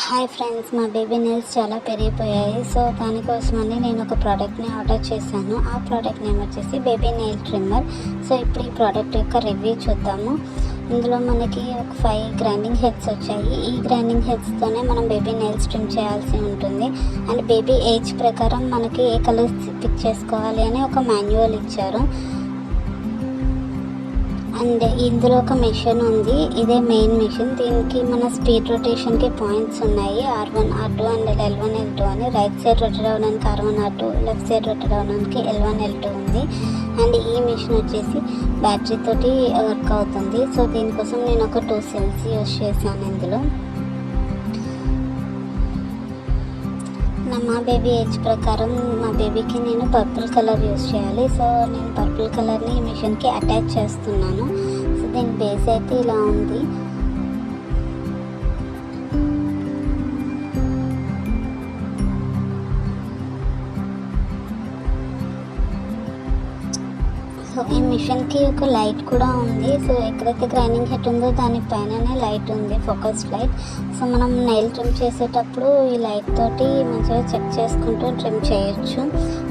Hi friends, మా baby nails చాలా పెరిగిపోయాయి. సో దానికోసమని నేను ఒక ప్రోడక్ట్ని ఆర్డర్ చేశాను. ఆ ప్రోడక్ట్ నేమ్ వచ్చేసి బేబీ నెయిల్ ట్రిమ్మర్. సో ఇప్పుడు ఈ ప్రోడక్ట్ యొక్క రివ్యూ చూద్దాము. ఇందులో మనకి ఒక 5 గ్రైండింగ్ హెడ్స్ వచ్చాయి. ఈ గ్రైండింగ్ హెడ్స్తోనే మనం బేబీ నెయిల్స్ ట్రిమ్ చేయాల్సి ఉంటుంది. అండ్ బేబీ ఏజ్ ప్రకారం మనకి ఏ కలర్స్ పిక్ చేసుకోవాలి అని ఒక మాన్యువల్ ఇచ్చారు. అండ్ ఇందులో ఒక మెషిన్ ఉంది. ఇదే మెయిన్ మెషిన్. దీనికి మన స్పీడ్ రొటేషన్కి పాయింట్స్ ఉన్నాయి, R1 R2 and L1 L2 అని. రైట్ సైడ్ రొటేట్ అవ్వడానికి R1 R2, left side rotate అవ్వడానికి L1 L2 ఉంది. అండ్ ఈ మెషిన్ వచ్చేసి బ్యాటరీ తోటి వర్క్ అవుతుంది. సో దీనికోసం నేను ఒక 2 సెల్స్ యూజ్ చేశాను. ఇందులో మా బేబీ ఏజ్ ప్రకారం మా బేబీకి నేను పర్పుల్ కలర్ యూజ్ చేయాలి. సో నేను పర్పుల్ కలర్ని ఈ మిషన్కి అటాచ్ చేస్తున్నాను. సో దీని బేస్ అయితే ఇలా ఉంది. సో ఈ మిషన్కి ఒక లైట్ కూడా ఉంది. సో ఎక్కడైతే గ్రైండింగ్ హెడ్ ఉందో దానిపైననే లైట్ ఉంది, ఫోకస్ లైట్. సో మనం నెయిల్ ట్రిమ్ చేసేటప్పుడు ఈ లైట్ తోటి మంచిగా చెక్ చేసుకుంటూ ట్రిమ్ చేయొచ్చు.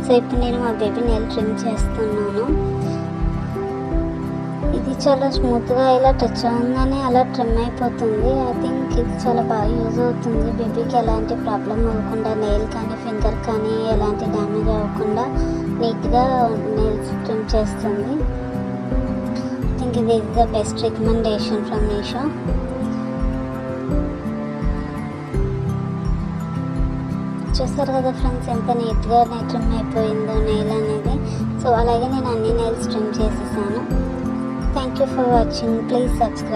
సో ఇప్పుడు నేను మా బేబీ నెయిల్ ట్రిమ్ చేస్తున్నాను. ఇది చాలా స్మూత్గా ఇలా టచ్ అవ్వగానే అలా ట్రిమ్ అయిపోతుంది. ఐ థింక్ ఇది చాలా బాగా యూజ్ అవుతుంది. బేబీకి ఎలాంటి ప్రాబ్లం అవ్వకుండా, నెయిల్ కానీ ఫింగర్ కానీ ఎలాంటి డ్యామేజ్ అవ్వకుండా నీట్గా నెయిల్స్ ట్రిమ్ చేస్తుంది. ఐ థింక్ ఇది is the best recommendation from Meesho. చూస్తారు కదా ఫ్రెండ్స్, ఎంత నీట్గా ట్రిమ్ అయిపోయిందో నెయిల్ అనేది. సో అలాగే నేను అన్ని నెయిల్స్ ట్రిమ్ చేసేసాను. Thank you for watching. Please subscribe.